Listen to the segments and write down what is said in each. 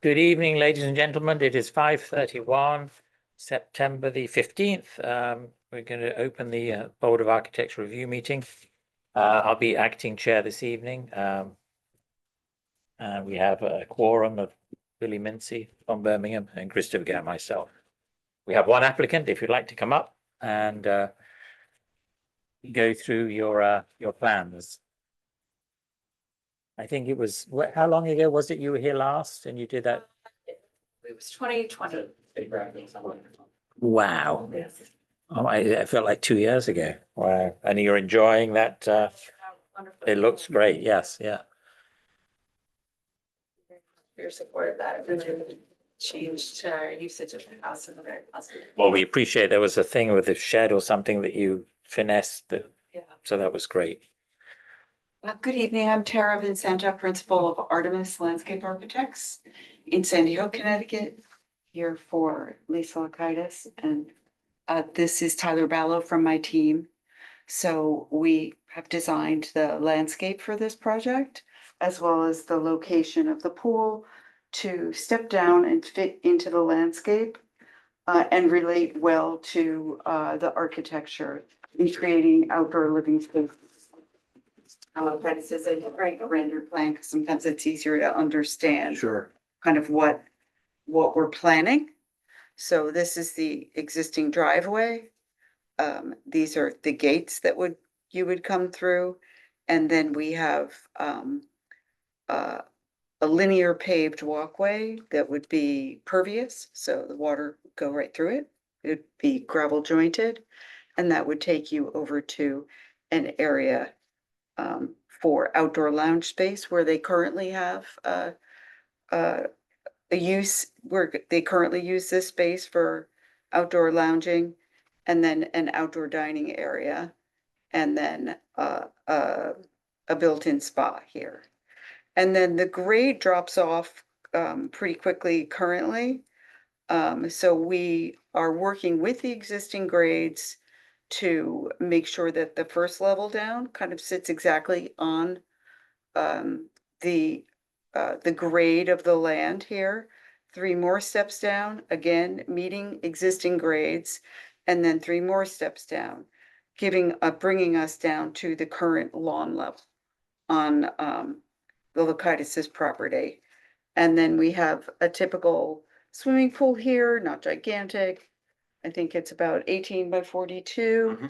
Good evening, ladies and gentlemen. It is 5:31, September the 15th. We're going to open the Board of Architects review meeting. I'll be acting chair this evening. We have a quorum of Billy Mincy from Birmingham and Christopher Gare, myself. We have one applicant, if you'd like to come up and go through your plans. I think it was, how long ago was it you were here last and you did that? It was 2020. Wow. Oh, I felt like 2 years ago. Wow. And you're enjoying that? It looks great. Yes. Yeah. Your support of that. Really changed our usage of the house in a very positive. Well, we appreciate there was a thing with the shed or something that you finessed. Yeah. So that was great. Good evening. I'm Tara Vincenta, principal of Artemis Landscape Architects in San Diego, Connecticut, here for Lisa Lakaitis. And this is Tyler Ballo from my team. So we have designed the landscape for this project, as well as the location of the pool to step down and fit into the landscape and relate well to the architecture in creating outdoor living spaces. This is a great render plan because sometimes it's easier to understand kind of what we're planning. So this is the existing driveway. These are the gates that you would come through. And then we have a linear paved walkway that would be pervious, so the water would go right through it. It would be gravel jointed, and that would take you over to an area for outdoor lounge space where they currently have a use where they currently use this space for outdoor lounging, and then an outdoor dining area, and then a built-in spa here. And then the grade drops off pretty quickly currently. So we are working with the existing grades to make sure that the first level down kind of sits exactly on the grade of the land here. 3 more steps down, again, meeting existing grades, and then 3 more steps down, bringing us down to the current lawn level on the Lakaitis' property. And then we have a typical swimming pool here, not gigantic. I think it's about 18 by 42.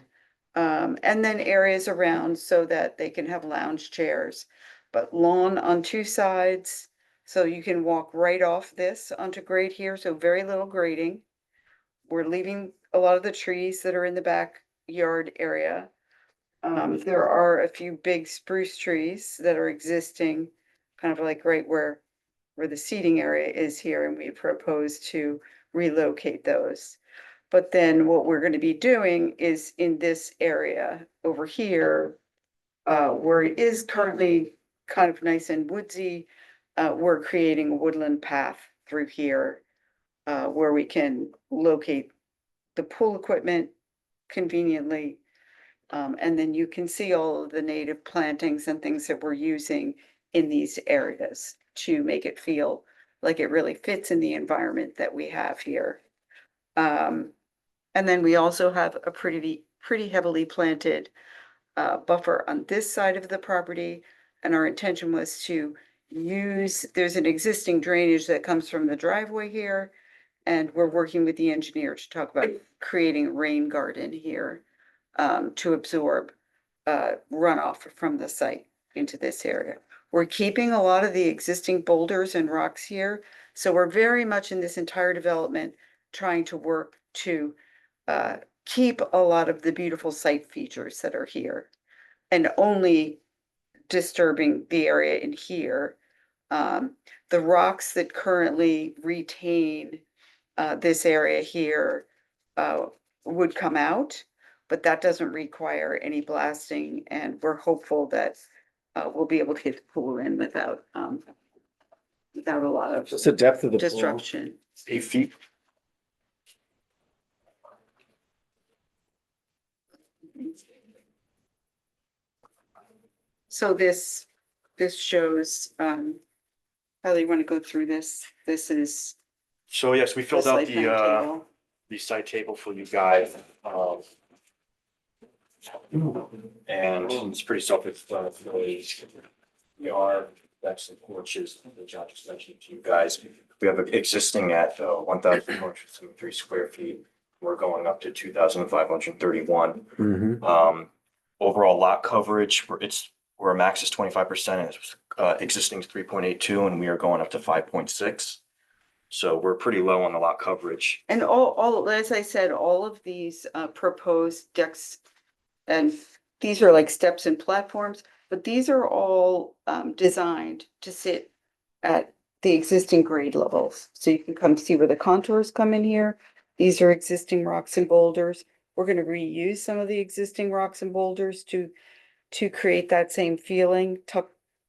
And then areas around so that they can have lounge chairs, but lawn on 2 sides. So you can walk right off this onto grade here. So very little grading. We're leaving a lot of the trees that are in the backyard area. There are a few big spruce trees that are existing, kind of like right where the seating area is here, and we propose to relocate those. But then what we're going to be doing is in this area over here, where it is currently kind of nice and woodsy, we're creating a woodland path through here, where we can locate the pool equipment conveniently. And then you can see all of the native plantings and things that we're using in these areas to make it feel like it really fits in the environment that we have here. And then we also have a pretty heavily planted buffer on this side of the property. And our intention was to there's an existing drainage that comes from the driveway here. And we're working with the engineer to talk about creating a rain garden here to absorb runoff from the site into this area. We're keeping a lot of the existing boulders and rocks here. So we're very much in this entire development trying to work to keep a lot of the beautiful site features that are here and only disturbing the area in here. The rocks that currently retain this area here would come out, but that doesn't require any blasting, and we're hopeful that we'll be able to get the pool in without a lot of Just the depth of the pool, disruption. 8 feet. So this shows Tyler, you want to go through this? This is So yes, we the filled out site plan table. the site table for you guys. And it's pretty self-explanatory. We are, that's the porches, which I just mentioned to you guys. We have existing at 1,473 square feet. We're going up to 2,531. Overall lot coverage, we're a max is 25%, and it's existing is 3.82, and we are going up to 5.6. So we're pretty low on the lot coverage. And all, as I said, all of these proposed decks, and these are like steps and platforms, but these are all designed to sit at the existing grade levels. So you can come see where the contours come in here. These are existing rocks and boulders. We're gonna reuse some of the existing rocks and boulders to create that same feeling,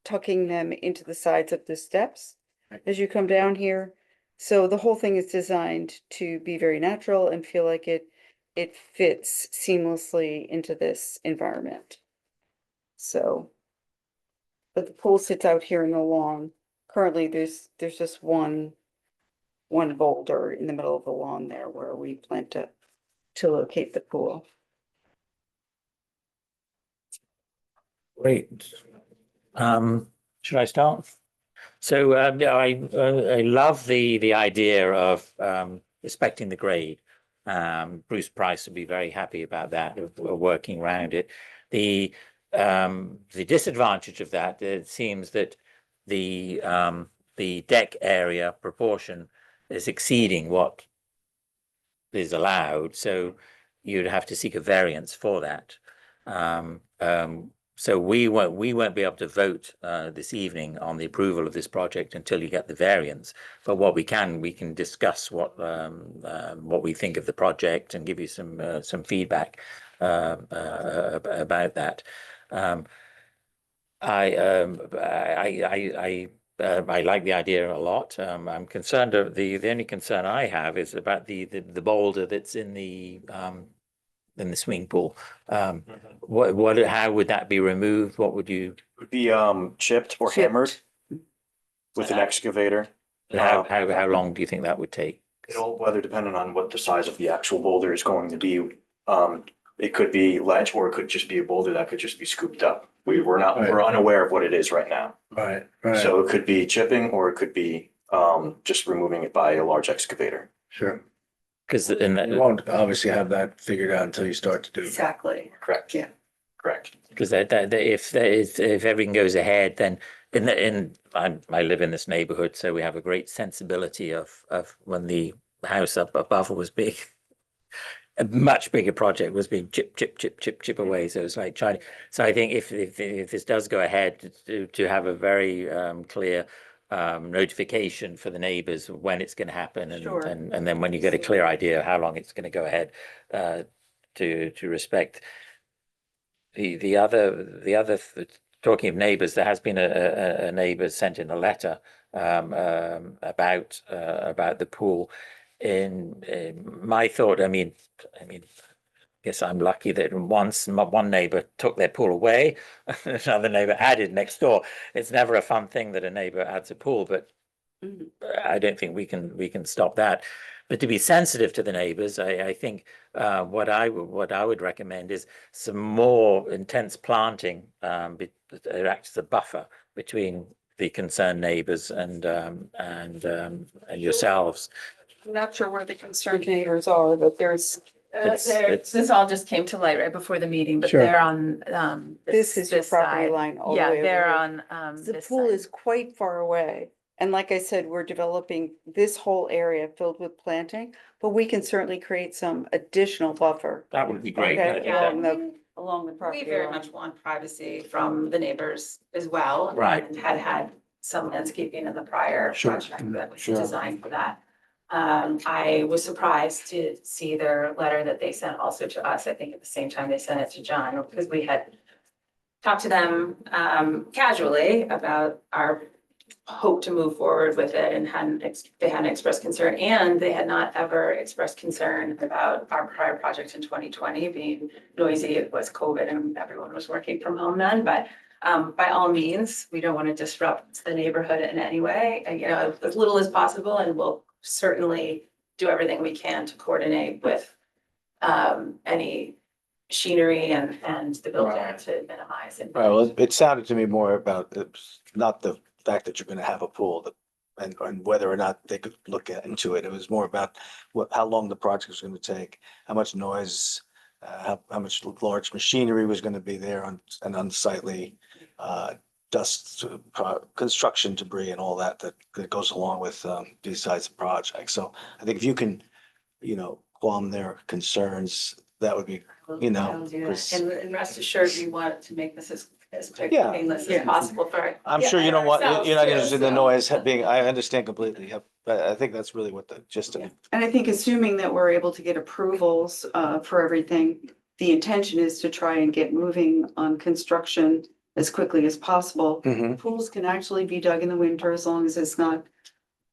tucking them into the sides of the steps as you come down here. So the whole thing is designed to be very natural and feel like it fits seamlessly into this environment. So, but the pool sits out here in the lawn. Currently, there's just one boulder in the middle of the lawn there where we plan to locate the pool. Great. Should I start? So, yeah, I love the idea of respecting the grade. Bruce Price would be very happy about that, of working around it. The disadvantage of that, it seems that the deck area proportion is exceeding what is allowed, so you'd have to seek a variance for that. So we won't be able to vote this evening on the approval of this project until you get the variance. But what we can discuss what we think of the project and give you some feedback about that. I like the idea a lot. I'm concerned of the only concern I have is about the boulder that's in the swimming pool. How would that be removed? What would you? Would be chipped or hammered with an excavator. How long do you think that would take? It'll, whether depending on what the size of the actual boulder is going to be, it could be ledge or it could just be a boulder that could just be scooped up. We're unaware of what it is right now. Right. So it could be chipping or it could be just removing it by a large excavator. Sure. Because You won't obviously have that figured out until you start to do. Exactly. Correct. Yeah. Correct. Because if everything goes ahead, then I live in this neighborhood, so we have a great sensibility of when the house up above was big. A much bigger project was being chip away. So it's like trying. So I think if this does go ahead, to have a very clear notification for the neighbors when it's going to happen, and Sure. and then when you get a clear idea of how long it's going to go ahead, to respect the other talking of neighbors, there has been a neighbor sent in a letter about the pool. In my thought, I mean, I guess I'm lucky that once one neighbor took their pool away, another neighbor added next door. It's never a fun thing that a neighbor adds a pool, but I don't think we can stop that. But to be sensitive to the neighbors, I think what I would recommend is some more intense planting that acts as a buffer between the concerned neighbors and yourselves. I'm not sure where the concerned neighbors are, but there's, This all just came to light right before the meeting, but Sure. they're on, this is your property side. line all the Yeah, way over they're here. on, The this pool side. is quite far away. And like I said, we're developing this whole area filled with planting, but we can certainly create some additional buffer. That would be great. Okay, I think Yeah. that- along the property We very line. much want privacy from the neighbors as well. Right. And had some landscaping in the prior Sure. project that was Sure. designed for that. I was surprised to see their letter that they sent also to us, I think at the same time they sent it to John, because we had talked to them casually about our hope to move forward with it, and they hadn't expressed concern, and they had not ever expressed concern about our prior project in 2020 being noisy. It was COVID and everyone was working from home then, but By all means, we don't want to disrupt the neighborhood in any way, and, you know, as little as possible, and we'll certainly do everything we can to coordinate with any machinery and the building Right. to minimize it. Right, well, it sounded to me more about, it's not the fact that you're gonna have a pool, and whether or not they could look into it. It was more about how long the project was gonna take, how much noise, how much large machinery was gonna be there and unsightly, dust, construction debris and all that goes along with, these size of projects. So I think if you can, calm their concerns, that would be, I'll do that. 'cause- And rest assured, we want to make this as quick Yeah. and painless as Yeah. possible for. I'm yeah, sure you don't want, ourselves you're not too, interested in the so- noise being, I understand completely, yep, but I think that's really what the gist of it. And I think assuming that we're able to get approvals for everything, the intention is to try and get moving on construction as quickly as possible. Mhm. Pools can actually be dug in the winter as long as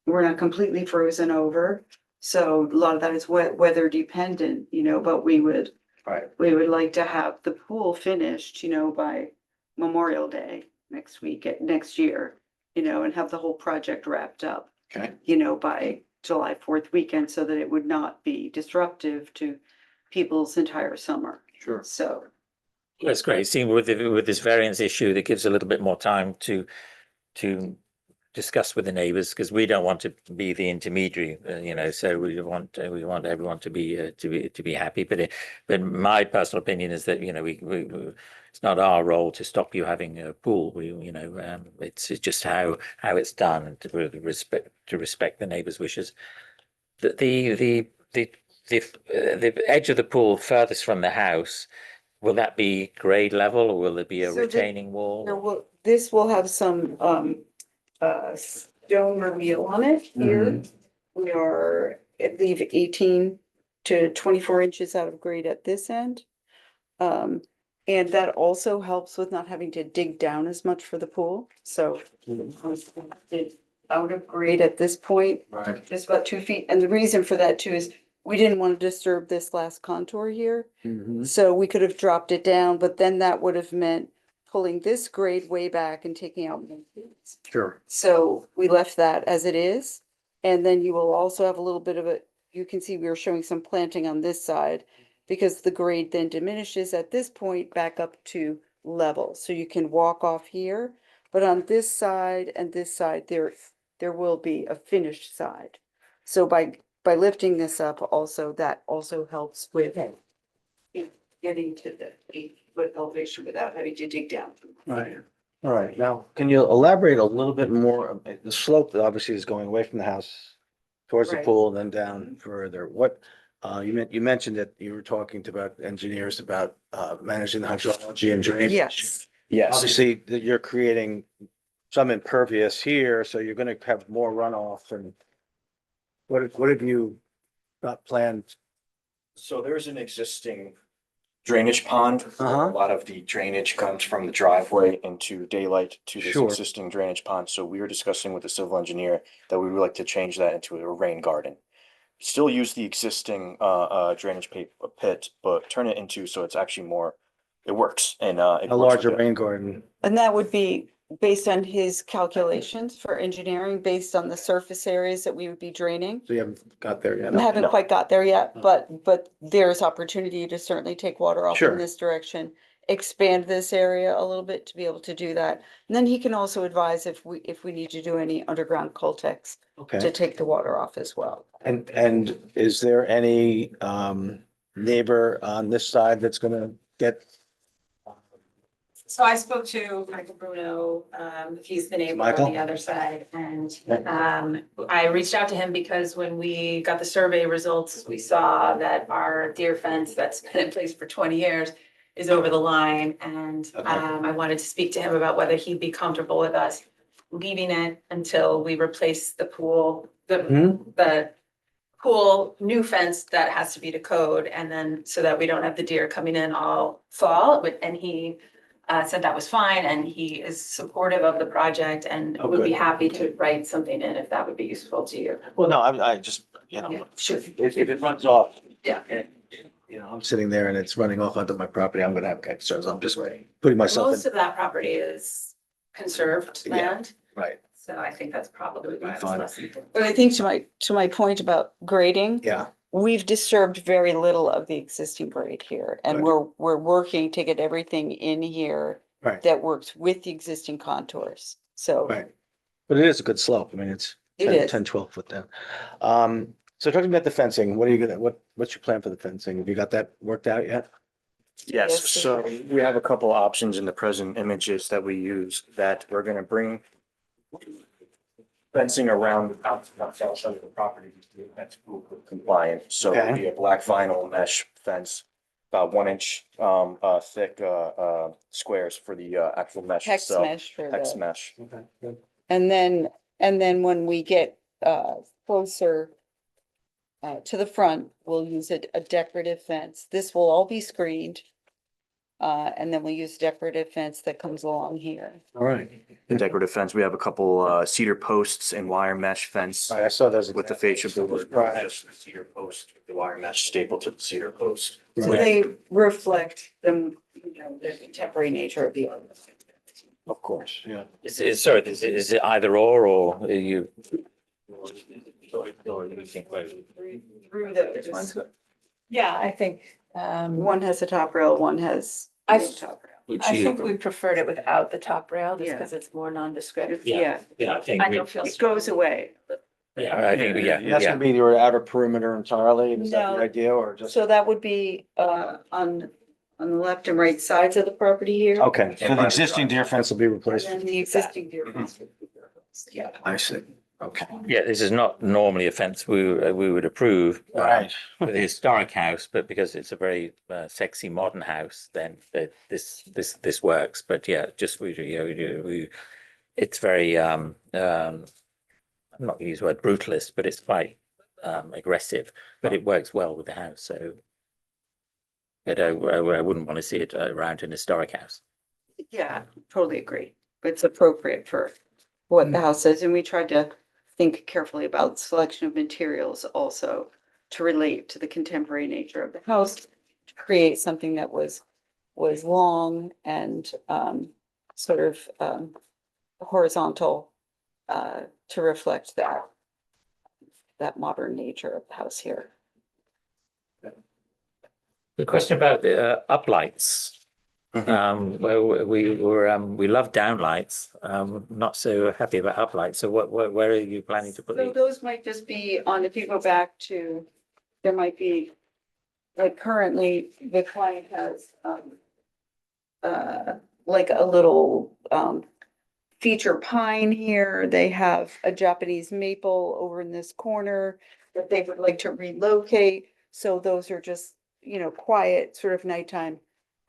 we're not completely frozen over. So a lot of that is weather dependent, but we would Right. like to have the pool finished, by Memorial Day next year, and have the whole project wrapped up, Okay. by July 4th weekend so that it would not be disruptive to people's entire summer. Sure. So, That's great. Seeing with this variance issue, that gives a little bit more time to discuss with the neighbours, because we don't want to be the intermediary, so we want everyone to be happy. But my personal opinion is that, we it's not our role to stop you having a pool. It's just how it's done, and to respect the neighbours' wishes. The edge of the pool furthest from the house, will that be grade level, or will there be a So the- retaining wall? this will have some, stone reveal on it here. We are, I believe, 18 to 24 inches out of grade at this end. And that also helps with not having to dig down as much for the pool, so. It's out of grade at this point, Right. just about 2 feet, and the reason for that too is we didn't want to disturb this last contour here. So we could have dropped it down, but then that would have meant pulling this grade way back and taking out more trees. Sure. So we left that as it is. And then you will also have a little bit of you can see we were showing some planting on this side because the grade then diminishes at this point back up to level. So you can walk off here, but on this side and this side, there will be a finished side. So by lifting this up also, that also helps with getting to the 8-foot elevation without having to dig down. Right. All right. Now, can you elaborate a little bit more? The slope obviously is going away from the house towards the Right. pool, then down further. What, you mentioned that you were talking to about engineers about, managing the hydrology and drainage. Yes. Yes, Obviously, that you're creating some impervious here, so you're gonna have more runoff and what have you got planned? so there's an existing drainage pond. Uh-huh. A lot of the drainage comes from the driveway into daylight to this Sure. existing drainage pond. So we were discussing with the civil engineer that we would like to change that into a rain garden. Still use the existing drainage pit, but turn it into, so it's actually more, it works and it A works with larger the- rain garden. And that would be based on his calculations for engineering, based on the surface areas that we would be draining. So you haven't got there yet? I haven't No. quite got there yet, but there's opportunity to certainly take water off Sure. in this direction. Expand this area a little bit to be able to do that. And then he can also advise if we need to do any underground Coltex to Okay. take the water off as well. And is there any neighbor on this side that's gonna get? So I spoke to Michael Bruno, he's the neighbor Michael? on the other side, and I reached out to him because when we got the survey results, we saw that our deer fence that's been in place for 20 years is over the line, and Okay. I wanted to speak to him about whether he'd be comfortable with us leaving it until we replace the pool, the pool new fence that has to be to code, and then so that we don't have the deer coming in all fall, and he said that was fine, and he is supportive of the project and Oh, would be good. happy to write something in if that would be useful to you. Well, no, I just, Yeah, sure. if it runs off. Yeah. I'm sitting there and it's running off onto my property, I'm gonna have concerns. I'm just putting myself Most in, of that property is conserved Yeah. land, right, so I think that's probably why it's Fine. less. important. But I think to my point about grading, yeah, we've disturbed very little of the existing grade here. And Right. we're working to get everything in here right, that works with the existing contours. So right. But it is a good slope. I mean, it's It 10, is. 10, 12 foot down. So talking about the fencing, what's your plan for the fencing? Have you got that worked out yet? Yes, Yes, so we have a couple options in the present images that we use that we're gonna bring fencing around outside of the property that's pool compliant. So it'll be a black vinyl mesh fence, about 1 inch thick squares for the actual mesh hex itself. mesh for Hex the, mesh. Okay, good. and then when we get closer to the front, we'll use a decorative fence. This will all be screened. And then we'll use decorative fence that comes along here. All right. The decorative fence, we have a couple cedar posts and wire mesh fence All right, I saw those. with the fascia board. Right. Just the cedar post, with the wire mesh stapled to the cedar post. So they reflect the contemporary nature of the art. Of course, yeah. Sorry, is it either or are you? Or you think both? Through the, Yeah, I think, one has a top rail, one has I- no top rail. Would I you- think we preferred it without the top rail just Yeah. because it's more nondescript. Yeah, Yeah, I think. I don't feel. it goes away. Yeah, I think, That's gonna be your outer perimeter entirely, is that the No. idea, or just? So that would be on the left and right sides of the property here. Okay, so the existing deer fence will be And replaced. then the existing deer fence would be there. Yeah. I see, okay. Yeah, this is not normally a fence we would approve. Right. For the historic house, but because it's a very sexy modern house, then this works. But yeah, just it's very I'm not gonna use the word brutalist, but it's quite aggressive, but it works well with the house, so. But I wouldn't want to see it around an historic house. Yeah, totally agree. It's appropriate for what the house is, and we tried to think carefully about selection of materials also to relate to the contemporary nature of the house, to create something that was long and sort of horizontal to reflect that modern nature of the house here. The question about the uplights. Well, we love downlights, not so happy about uplights. So where are you planning to put So these? those might just be on, if you go back to, there might be, like currently, the client has like a little feature pine here. They have a Japanese maple over in this corner that they would like to relocate. So those are just, quiet sort of nighttime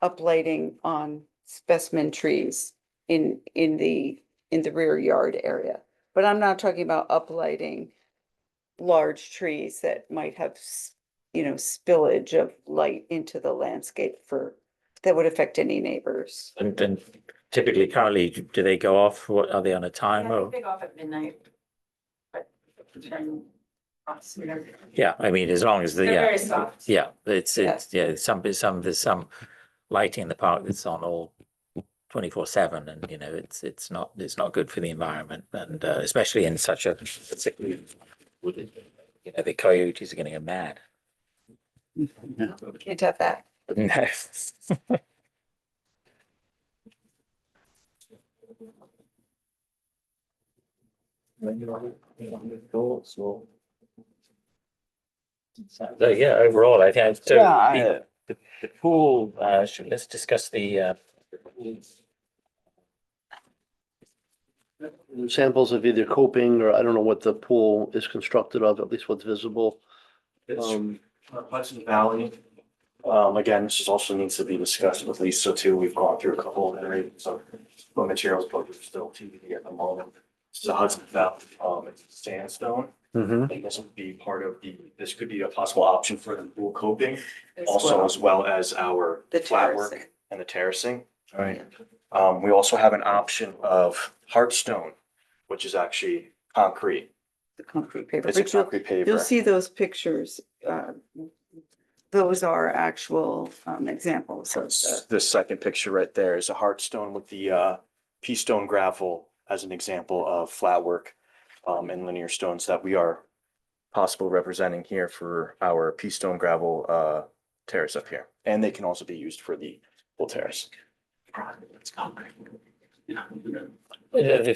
uplighting on specimen trees in the rear yard area. But I'm not talking about uplighting large trees that might have, spillage of light into the landscape that would affect any neighbors. And typically currently, do they go off? What are they on a timer? They go off at midnight. But then, Yeah, I mean, as long as they're very soft. yeah, it's, there's some lighting in the park that's on all 24/7 and, it's not good for the environment and, especially in such a, the coyotes are gonna go mad. Can't have that. No. So, yeah, overall, I think, so Yeah, the pool, let's discuss the, Samples of either coping or I don't know what the pool is constructed of, at least what's visible. Um, Hudson Valley. Again, this is also needs to be discussed with Lisa too. We've gone through a couple of areas of materials, but we're still TBD at the moment. This is a Hudson Valley, it's sandstone. mhm. I think this would be part of this could be a possible option for the pool coping, as also well. as well as our The flat work terracing. and the terracing. All right, We also have an option of Hearthstone, which is actually concrete. The concrete paper. It's a But you'll concrete paver. see those pictures those are actual examples of the. This second picture right there is a hard stone with the pea stone gravel as an example of flat work and linear stones that we are possibly representing here for our pea stone gravel terrace up here. And they can also be used for the full terrace.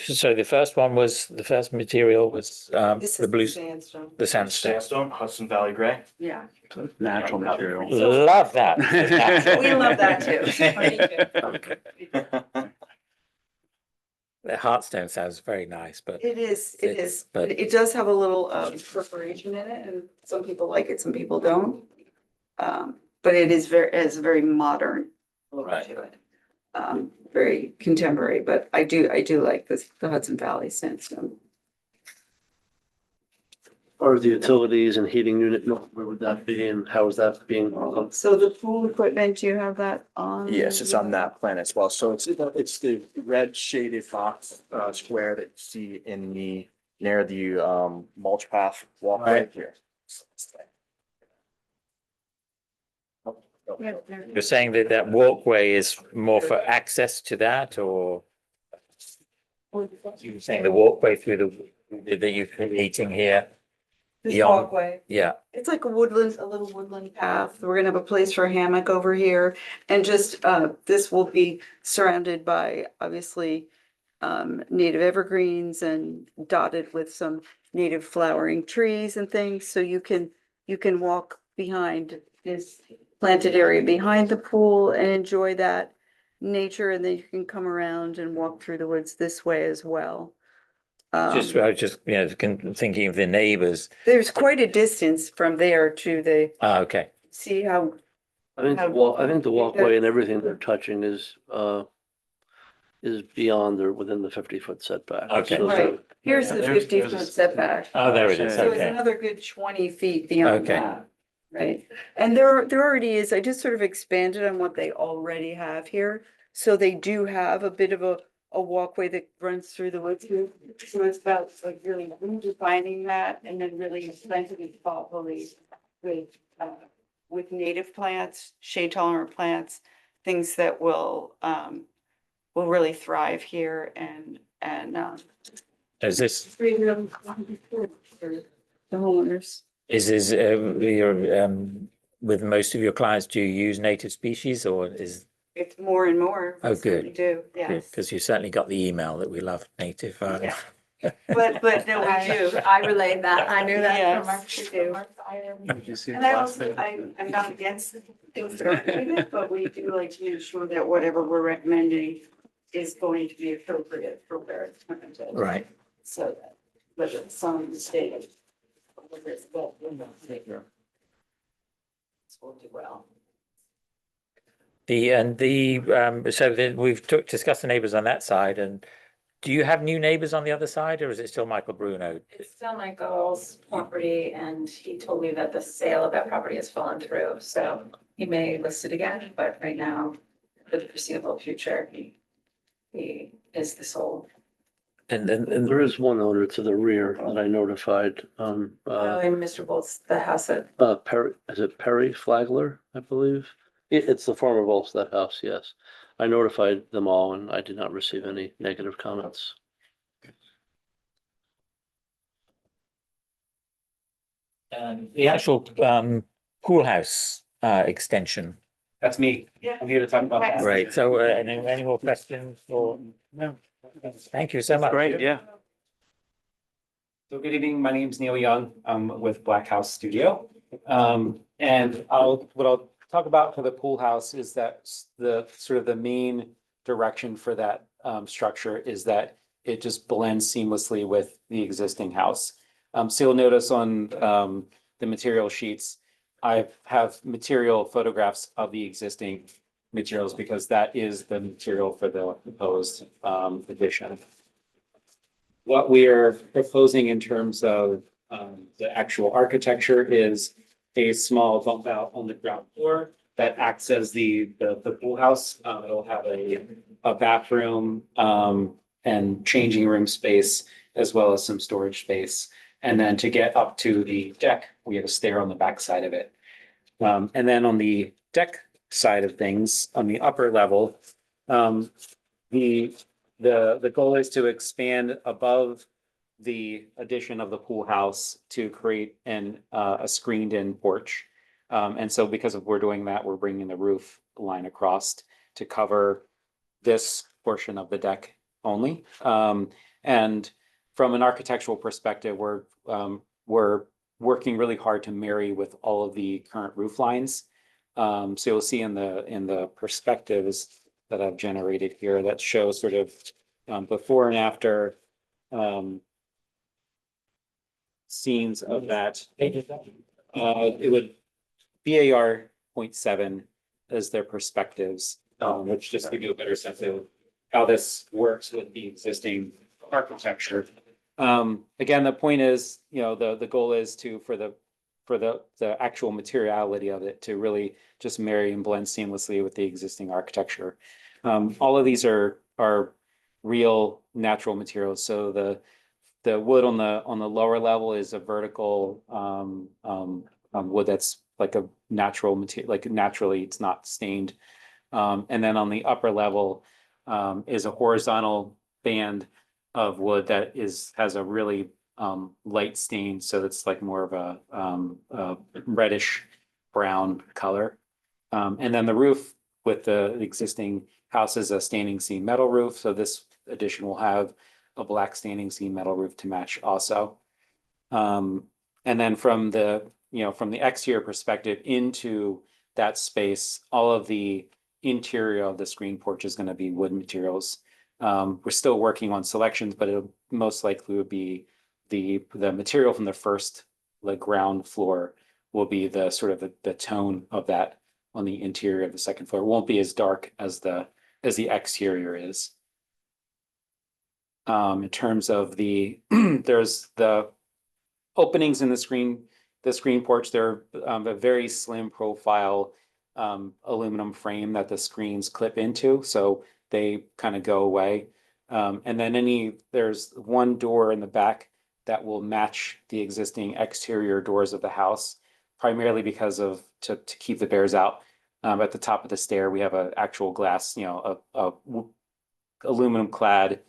So the first one was, the first material was This the is blue, sandstone. the sandstone. Sandstone, Hudson Valley Gray. Yeah, Natural material. Love that. we love that too. The Heartstone sounds very nice, but It is, But- it does have a little perforation in it, and some people like it, some people don't. But it is very, it has a very modern look Right. to it. Very contemporary, but I do like this, the Hudson Valley sandstone. Or the utilities and heating unit, where would that be and how is that being? So the pool equipment, do you have that on? Yes, it's on that plan as well. So it's the red shaded box square that you see in the near the mulch path walkway Right. here. Yeah, there- you're saying that that walkway is more for access to that, or you're saying the walkway through that you're creating here? This Beyond. walkway. Yeah, It's like a woodland, a little woodland path. We're gonna have a place for a hammock over here. And just, this will be surrounded by, obviously, native evergreens and dotted with some native flowering trees and things. So you can walk behind this planted area behind the pool and enjoy that nature. And then you can come around and walk through the woods this way as well. I was just, thinking of the neighbors. There's quite a distance from there to the, Okay, see how I think I think the walkway and everything they're touching is beyond or within the 50-foot setback. Okay. So Right. Here's the There's- 50-foot there's- setback. oh, there it is, So it's okay. another good 20 feet beyond Okay. that, right? And there already is, I just sort of expanded on what they already have here. So they do have a bit of a walkway that runs through the woods here. So it's about like really redefining that and then really planting it thoughtfully with native plants, shade tolerant plants, things that will really thrive here and Is this, create real for the homeowners. is your, with most of your clients, do you use native species, or is, It's more and more. we Oh, good. certainly Do, yes. because you certainly got the email that we love native. Yeah. But no, we do. I relayed that. I knew that from our. Yes, we do. And I also, I'm not against things that are native, but we do like to ensure that whatever we're recommending is going to be appropriate for where it's planted. Right, So that whether it's some state. Whether it's well, we're not taking. It's going to do well. we've discussed the neighbors on that side, and do you have new neighbors on the other side, or is it still Michael Bruno? It's still Michael's property and he told me that the sale of that property has fallen through, so he may list it again, but right now, for the foreseeable future, he is the sole. And there is one owner to the rear that I notified, And Mr. Bolt's, the house that, Perry, is it Perry Flagler, I believe? It's the former Volstead house, yes. I notified them all and I did not receive any negative comments. the actual pool house extension. That's me. Yeah. I'm here to talk about that. Great, so any more questions or? No. Thank you so much. Great, yeah. So good evening, my name's Neil Young, I'm with Black House Studio. And what I'll talk about for the pool house is that the sort of the main direction for that structure is that it just blends seamlessly with the existing house. So you'll notice on the material sheets, I have material photographs of the existing materials because that is the material for the proposed addition. What we are proposing in terms of the actual architecture is a small bump out on the ground floor that acts as the pool house. It'll have a bathroom and changing room space, as well as some storage space. And then to get up to the deck, we have a stair on the back side of it. And then on the deck side of things, on the upper level, the goal is to expand above the addition of the pool house to create a screened in porch. And so because of we're doing that, we're bringing the roof line across to cover this portion of the deck only. And from an architectural perspective, we're working really hard to marry with all of the current roof lines. So you'll see in the perspectives that I've generated here that shows sort of before and after scenes of that. It would BAR 0.7 as their perspectives, which just give you a better sense of how this works with the existing architecture. Again, the point is, the goal is for the actual materiality of it to really just marry and blend seamlessly with the existing architecture. All of these are real natural materials. So the wood on the lower level is a vertical wood that's like a natural material, like naturally it's not stained. And then on the upper level is a horizontal band of wood that has a really light stain, so it's like more of a reddish brown color. And then the roof with the existing house is a standing seam metal roof, so this addition will have a black standing seam metal roof to match also. And then from the exterior perspective into that space, all of the interior of the screen porch is going to be wood materials. We're still working on selections, but it'll most likely would be the material from the first, like ground floor, will be the sort of the tone of that on the interior of the second floor. It won't be as dark as the exterior is. In terms of there's the openings in the screen porch. They're a very slim profile aluminum frame that the screens clip into, so they kind of go away. And then there's one door in the back that will match the existing exterior doors of the house, primarily because to keep the bears out. At the top of the stair, we have an actual glass, a aluminum clad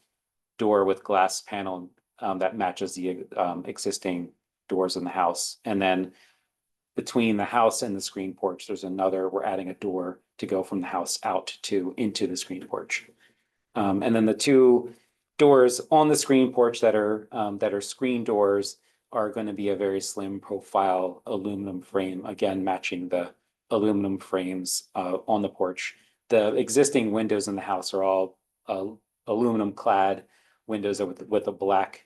door with glass panel that matches the existing doors in the house. And then between the house and the screen porch, we're adding a door to go from the house out into the screen porch. And then the two doors on the screen porch that are screen doors are going to be a very slim profile aluminum frame, again matching the aluminum frames on the porch. The existing windows in the house are all aluminum clad windows with a black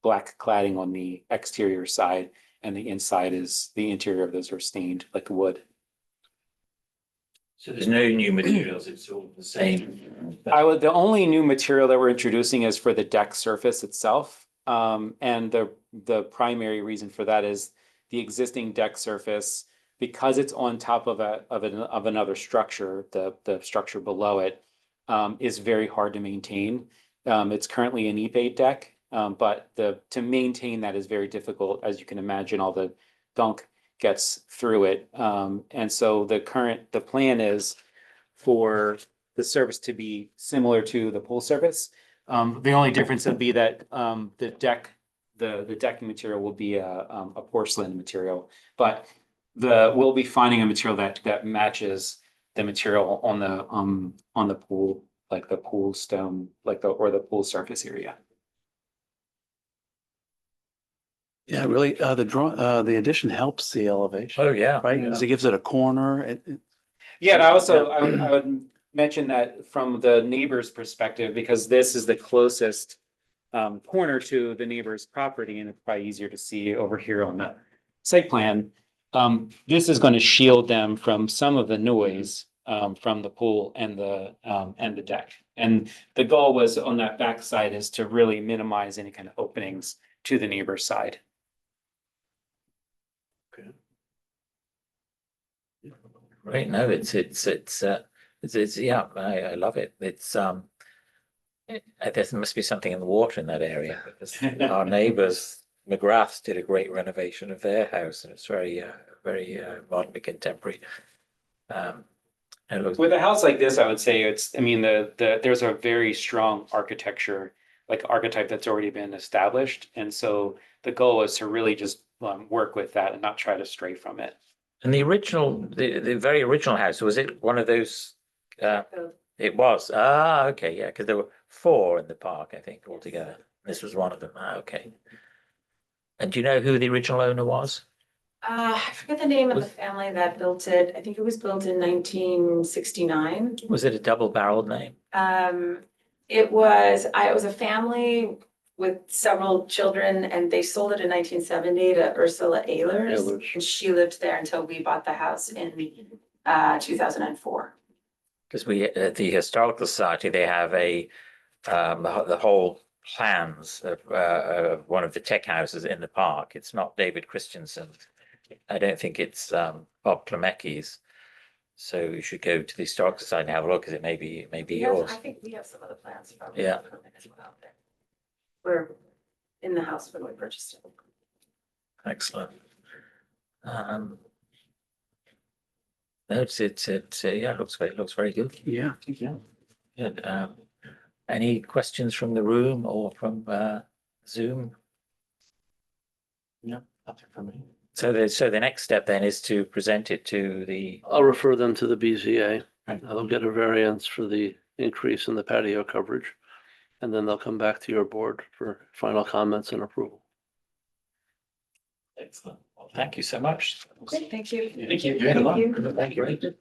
cladding on the exterior side, and the interior of those are stained like wood. So there's no new materials, it's all the same. The only new material that we're introducing is for the deck surface itself. And the primary reason for that is the existing deck surface, because it's on top of another structure, the structure below it, is very hard to maintain. It's currently an E-Bait deck, but to maintain that is very difficult. As you can imagine, all the gunk gets through it. And so the plan is for the surface to be similar to the pool surface. The only difference would be that the decking material will be a porcelain material, but we'll be finding a material that matches the material on the pool, like the pool stone, or the pool surface area. Yeah, really, the addition helps the elevation, Oh, yeah. right? Because it gives it a corner. Yeah, and I would mention that from the neighbor's perspective, because this is the closest corner to the neighbor's property, and it's probably easier to see over here on the site plan. This is going to shield them from some of the noise from the pool and the deck. And the goal was on that back side is to really minimize any kind of openings to the neighbor's side. Right, no, it's yeah, I love it. There must be something in the water in that area, because our neighbors, McGraths, did a great renovation of their house, and it's very very modern, contemporary. And it looks, With a house like this, I would say it's, I mean, there's a very strong architecture, like archetype that's already been established. And so the goal is to really just work with that and not try to stray from it. and the original, the very original house, was it one of those? It was. Ah, okay, yeah, because there were 4 in the park, I think, altogether. This was one of them. Ah, okay. And do you know who the original owner was? I forget the name of the family that built it. I think it was built in 1969. Was it a double-barreled name? It was a family with several children and they sold it in 1970 to Ursula Ehlers. Ehlers. And she lived there until we bought the house in 2004. Because we, at the Historical Society, they have the whole plans of one of the tech houses in the park. It's not David Christensen. I don't think it's Bob Klemecki's. So you should go to the Historical Society and have a look, because it may be yours. I think we have some of the plans from Yeah. from it as well there. We're in the house when we purchased it. Excellent. No, yeah, it looks very good. Yeah. Good. Any questions from the room or from Zoom? No, nothing for me. So the next step then is to present it to the, I'll refer them to the BZA. Right. They'll get a variance for the increase in the patio coverage. And then they'll come back to your board for final comments and approval. excellent. Well, thank you so much. Great, thank you. Thank you. Good luck. you. Thank you.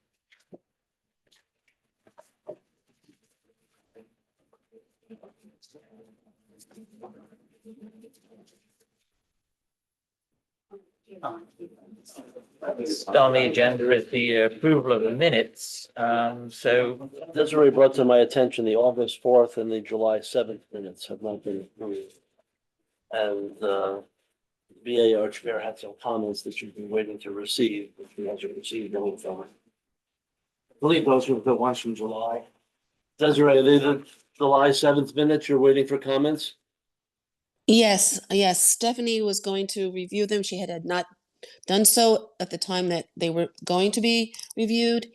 On the agenda is the approval of the minutes. So Desiree brought to my attention the August 4th and the July 7th minutes have not been approved. And VA Archbear had some comments that you've been waiting to receive, which we hasn't received any from it. I believe those were the ones from July. Desiree, are they the July 7th minutes you're waiting for comments? Yes, yes. Stephanie was going to review them. She had not done so at the time that they were going to be reviewed.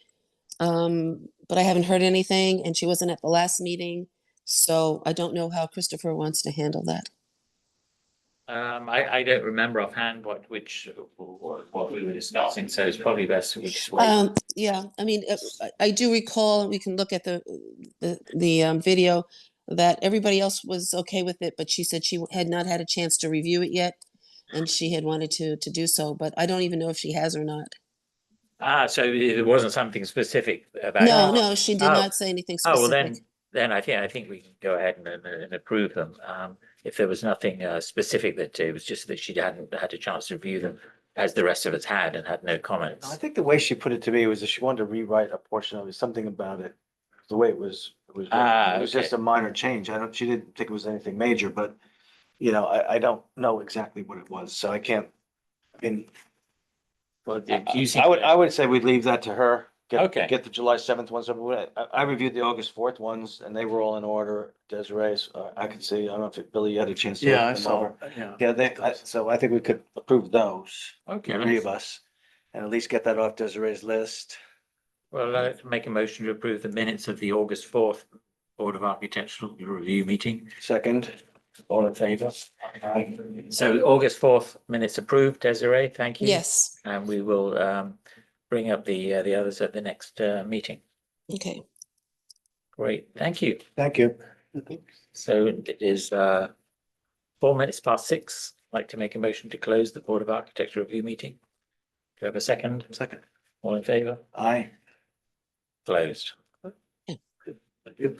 But I haven't heard anything and she wasn't at the last meeting. So I don't know how Christopher wants to handle that. I don't remember offhand what we were discussing, so it's probably best we just wait. Yeah, I mean, I do recall, we can look at the video that everybody else was okay with it, but she said she had not had a chance to review it yet. And she had wanted to do so, but I don't even know if she has or not. So it wasn't something specific about. No, she did Oh. not say anything Oh, well, specific. then I think we can go ahead and approve them. If there was nothing specific, that it was just that she hadn't had a chance to review them, as the rest of us had, and had no comments. I think the way she put it to me was that she wanted to rewrite a portion of it, something about it. The way it was written. Ah, It was just a minor change. She didn't think it was anything major, but I don't know exactly what it was, so I can't. Well, you seem- I would say we'd leave that to her. Okay. Get the July 7th ones over with. I reviewed the August 4th ones and they were all in order. Desiree's, I could see, I don't know if Billy, you had a chance to. Yeah, I look them saw. over. Yeah. Yeah, so I think we could approve those, Okay, three of us, and at least get that off Desiree's list. well, I'd make a motion to approve the minutes of the August 4th Board of Architectural Review meeting. Second, All in favour? So August 4th minutes approved, Desiree, thank you. Yes, And we will bring up the others at the next meeting. okay. Great, thank you. thank you. So it is 6:04. I'd like to make a motion to close the Board of Architecture Review meeting. Do you have a second? Second. All in favour? Aye. Closed. Thank you.